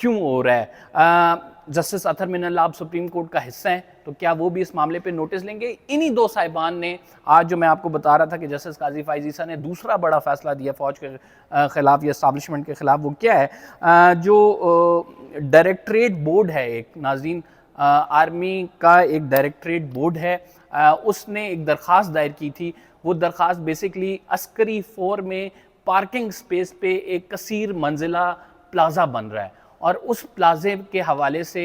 کیوں ہو رہا ہے؟ جسٹس اطہر من اللہ آپ سپریم کورٹ کا حصہ ہیں تو کیا وہ بھی اس معاملے پہ نوٹس لیں گے؟ انہی دو صاحبان نے آج جو میں آپ کو بتا رہا تھا کہ جسٹس قاضی فائز عیسیٰ نے دوسرا بڑا فیصلہ دیا فوج کے خلاف یا اسٹیبلشمنٹ کے خلاف، وہ کیا ہے؟ جو ڈائریکٹریٹ بورڈ ہے ایک، ناظرین آرمی کا ایک ڈائریکٹریٹ بورڈ ہے، اس نے ایک درخواست دائر کی تھی. وہ درخواست بیسیکلی عسکری فور میں پارکنگ سپیس پہ ایک کثیر منزلہ پلازا بن رہا ہے، اور اس پلازے کے حوالے سے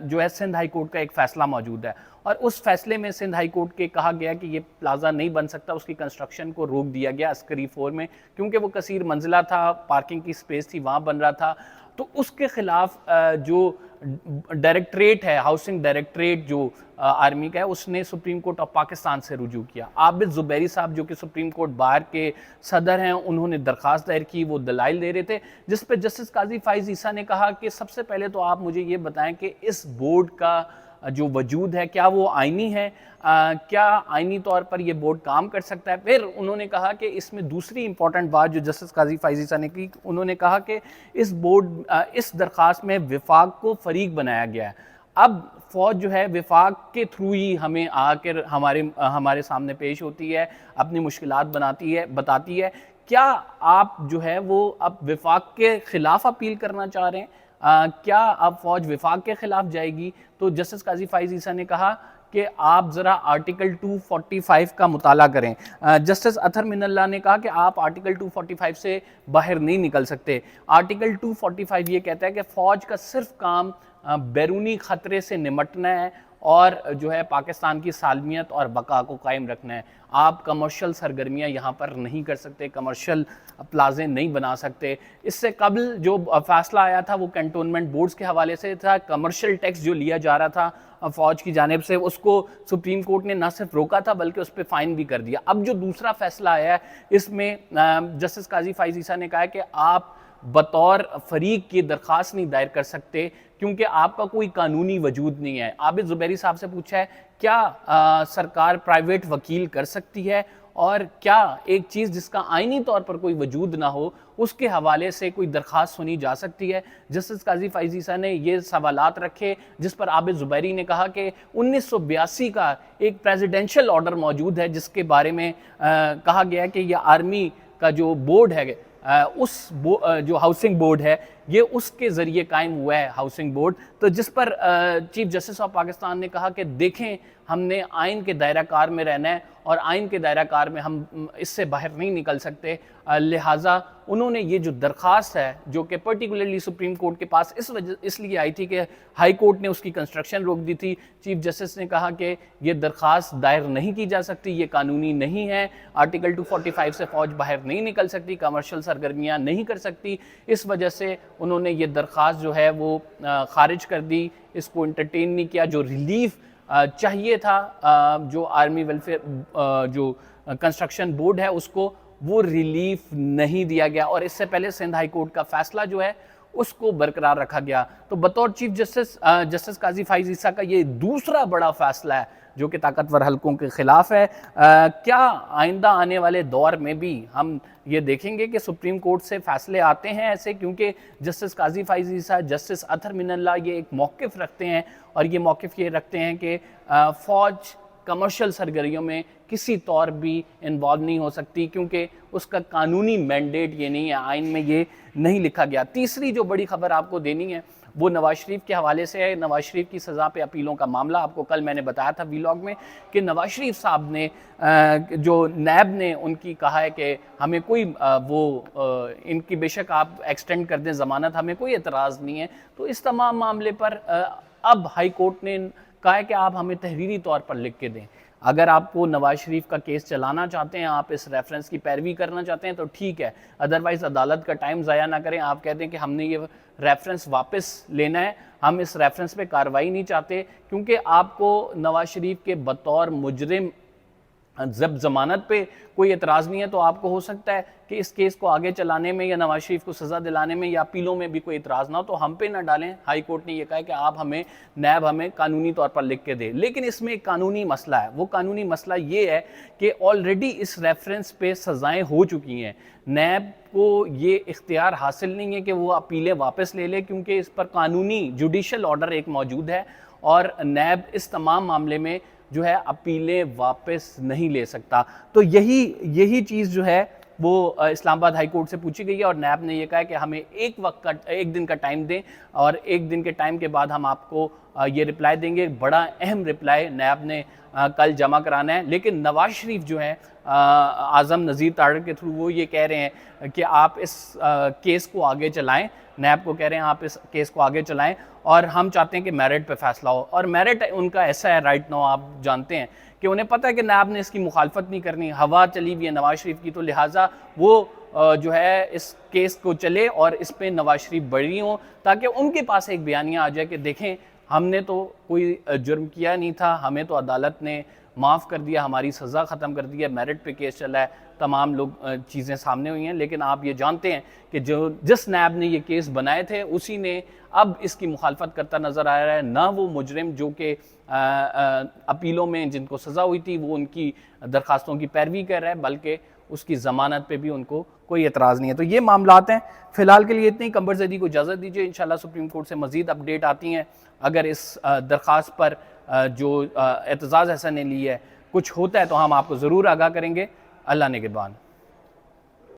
جو ہے سندھ ہائی کورٹ کا ایک فیصلہ موجود ہے، اور اس فیصلے میں سندھ ہائی کورٹ کے کہا گیا کہ یہ پلازا نہیں بن سکتا، اس کی کنسٹرکشن کو روک دیا گیا عسکری فور میں، کیونکہ وہ کثیر منزلہ تھا، پارکنگ کی سپیس تھی، وہاں بن رہا تھا. تو اس کے خلاف جو ڈائریکٹریٹ ہے، ہاؤسنگ ڈائریکٹریٹ جو آرمی کا ہے، اس نے سپریم کورٹ آف پاکستان سے رجوع کیا. عابد زبیری صاحب جو کہ سپریم کورٹ بار کے صدر ہیں، انہوں نے درخواست دائر کی، وہ دلائل دے رہے تھے، جس پہ جسٹس قاضی فائز عیسیٰ نے کہا کہ سب سے پہلے تو آپ مجھے یہ بتائیں کہ اس بورڈ کا جو وجود ہے کیا وہ آئینی ہے، کیا آئینی طور پر یہ بورڈ کام کر سکتا ہے. پھر انہوں نے کہا کہ اس میں دوسری امپورٹنٹ بات جو جسٹس قاضی فائز عیسیٰ نے کی، انہوں نے کہا کہ اس درخواست میں وفاق کو فریق بنایا گیا ہے. اب فوج جو ہے وفاق کے تھرو ہی ہمیں آ کر ہمارے سامنے پیش ہوتی ہے، اپنی مشکلات بتاتی ہے. کیا آپ جو ہے وہ اب وفاق کے خلاف اپیل کرنا چاہ رہے ہیں؟ کیا اب فوج وفاق کے خلاف جائے گی؟ تو جسٹس قاضی فائز عیسیٰ نے کہا کہ آپ ذرا آرٹیکل 245 کا مطالعہ کریں. جسٹس اطہر من اللہ نے کہا کہ آپ آرٹیکل 245 سے باہر نہیں نکل سکتے. آرٹیکل 245 یہ کہتا ہے کہ فوج کا صرف کام بیرونی خطرے سے نمٹنا ہے اور جو ہے پاکستان کی سالمیت اور بقا کو قائم رکھنا ہے. آپ کمرشل سرگرمیاں یہاں پر نہیں کر سکتے، کمرشل پلازے نہیں بنا سکتے. اس سے قبل جو فیصلہ آیا تھا وہ کنٹونمنٹ بورڈز کے حوالے سے تھا. کمرشل ٹیکس جو لیا جا رہا تھا فوج کی جانب سے، اس کو سپریم کورٹ نے نہ صرف روکا تھا بلکہ اس پہ فائن بھی کر دیا. اب جو دوسرا فیصلہ آیا ہے اس میں جسٹس قاضی فائز عیسیٰ نے کہا کہ آپ بطور فریق کی درخواست نہیں دائر کر سکتے کیونکہ آپ کا کوئی قانونی وجود نہیں ہے. عابد زبیری صاحب سے پوچھا ہے کیا سرکار پرائیویٹ وکیل کر سکتی ہے، اور کیا ایک چیز جس کا آئینی طور پر کوئی وجود نہ ہو اس کے حوالے سے کوئی درخواست سنی جا سکتی ہے؟ جسٹس قاضی فائز عیسیٰ نے یہ سوالات رکھے، جس پر عابد زبیری نے کہا کہ 1982 کا ایک پریزیڈنشل آرڈر موجود ہے جس کے بارے میں کہا گیا ہے کہ یہ آرمی کا جو بورڈ ہے، جو ہاؤسنگ بورڈ ہے، یہ اس کے ذریعے قائم ہوا ہے ہاؤسنگ بورڈ. تو جس پر چیف جسٹس آف پاکستان نے کہا کہ دیکھیں ہم نے آئین کے دائرہ کار میں رہنا ہے اور آئین کے دائرہ کار میں ہم اس سے باہر نہیں نکل سکتے. لہٰذا انہوں نے یہ جو درخواست ہے جو کہ پرٹیکولرلی سپریم کورٹ کے پاس اس لیے آئی تھی کہ ہائی کورٹ نے اس کی کنسٹرکشن روک دی تھی، چیف جسٹس نے کہا کہ یہ درخواست دائر نہیں کی جا سکتی، یہ قانونی نہیں ہے، آرٹیکل 245 سے فوج باہر نہیں نکل سکتی، کمرشل سرگرمیاں نہیں کر سکتی. اس وجہ سے انہوں نے یہ درخواست جو ہے وہ خارج کر دی، اس کو انٹرٹین نہیں کیا. جو ریلیف چاہیے تھا جو آرمی ویلفیئر جو کنسٹرکشن بورڈ ہے اس کو، وہ ریلیف نہیں دیا گیا، اور اس سے پہلے سندھ ہائی کورٹ کا فیصلہ جو ہے اس کو برقرار رکھا گیا. تو بطور چیف جسٹس قاضی فائز عیسیٰ کا یہ دوسرا بڑا فیصلہ ہے جو کہ طاقتور حلقوں کے خلاف ہے. کیا آئندہ آنے والے دور میں بھی ہم یہ دیکھیں گے کہ سپریم کورٹ سے فیصلے آتے ہیں ایسے؟ کیونکہ جسٹس قاضی فائز عیسیٰ، جسٹس اطہر من اللہ یہ ایک موقف رکھتے ہیں، اور یہ موقف یہ رکھتے ہیں کہ فوج کمرشل سرگرمیوں میں کسی طور بھی انوالو نہیں ہو سکتی کیونکہ اس کا قانونی مینڈیٹ یہ نہیں ہے، آئین میں یہ نہیں لکھا گیا. تیسری جو بڑی خبر آپ کو دینی ہے وہ نواز شریف کے حوالے سے ہے. نواز شریف کی سزا پہ اپیلوں کا معاملہ، آپ کو کل میں نے بتایا تھا ویلاگ میں کہ نواز شریف صاحب نے جو نیب نے ان کی کہا ہے کہ ہمیں کوئی ان کی بے شک آپ ایکسٹینڈ کر دیں ضمانت، ہمیں کوئی اعتراض نہیں ہے. تو اس تمام معاملے پر اب ہائی کورٹ نے کہا ہے کہ آپ ہمیں تحریری طور پر لکھ کے دیں. اگر آپ کو نواز شریف کا کیس چلانا چاہتے ہیں، آپ اس ریفرنس کی پیروی کرنا چاہتے ہیں تو ٹھیک ہے، ادروائز عدالت کا ٹائم ضائع نہ کریں. آپ کہہ دیں کہ ہم نے یہ ریفرنس واپس لینا ہے، ہم اس ریفرنس پہ کارروائی نہیں چاہتے، کیونکہ آپ کو نواز شریف کے بطور مجرم جب ضمانت پہ کوئی اعتراض نہیں ہے تو آپ کو ہو سکتا ہے کہ اس کیس کو آگے چلانے میں یا نواز شریف کو سزا دلانے میں یا اپیلوں میں بھی کوئی اعتراض نہ ہو تو ہم پہ نہ ڈالیں. ہائی کورٹ نے یہ کہا ہے کہ آپ ہمیں نیب ہمیں قانونی طور پر لکھ کے دے. لیکن اس میں ایک قانونی مسئلہ ہے. وہ قانونی مسئلہ یہ ہے کہ آلریڈی اس ریفرنس پہ سزائیں ہو چکی ہیں. نیب کو یہ اختیار حاصل نہیں ہے کہ وہ اپیلیں واپس لے لے, کیونکہ اس پر قانونی جوڈیشل آرڈر ایک موجود ہے اور نیب اس تمام معاملے میں جو ہے اپیلیں واپس نہیں لے سکتا. تو یہی چیز جو ہے وہ اسلام آباد ہائی کورٹ سے پوچھی گئی ہے اور نیب نے یہ کہا ہے کہ ہمیں ایک دن کا ٹائم دیں اور ایک دن کے ٹائم کے بعد ہم آپ کو یہ رپلائی دیں گے. بڑا اہم رپلائی نیب نے کل جمع کرانا ہے. لیکن نواز شریف جو ہے اعظم نذیر تاڑر کے تھرو وہ یہ کہہ رہے ہیں کہ آپ اس کیس کو آگے چلائیں. نیب کو کہہ رہے ہیں آپ اس کیس کو آگے چلائیں اور ہم چاہتے ہیں کہ میرٹ پہ فیصلہ ہو. اور میرٹ ان کا ایسا ہے رائٹ نو, آپ جانتے ہیں کہ انہیں پتہ ہے کہ نیب نے اس کی مخالفت نہیں کرنی, ہوا چلی ہوئی ہے نواز شریف کی, تو لہٰذا وہ جو ہے اس کیس کو چلے اور اس پہ نواز شریف بری ہوں تاکہ ان کے پاس ایک بیانیہ آ جائے کہ دیکھیں ہم نے تو کوئی جرم کیا نہیں تھا, ہمیں تو عدالت نے معاف کر دیا, ہماری سزا ختم کر دی ہے, میرٹ پہ کیس چلا ہے, تمام لوگ چیزیں سامنے ہوئی ہیں. لیکن آپ یہ جانتے ہیں کہ جس نیب نے یہ کیس بنائے تھے اسی نے اب اس کی مخالفت کرتا نظر آ رہا ہے. نہ وہ مجرم جو کہ اپیلوں میں جن کو سزا ہوئی تھی وہ ان کی درخواستوں کی پیروی کر رہا ہے, بلکہ اس کی ضمانت پہ بھی ان کو کوئی اعتراض نہیں ہے. تو یہ معاملات ہیں. فی الحال کے لیے اتنی. قمر زیدی کو اجازت دیجیے, انشاءاللہ سپریم کورٹ سے مزید اپڈیٹ آتی ہیں. اگر اس درخواست پر جو اعتزاز احسن نے لی ہے کچھ ہوتا ہے تو ہم آپ کو ضرور آگاہ کریں گے. اللہ نگہبان.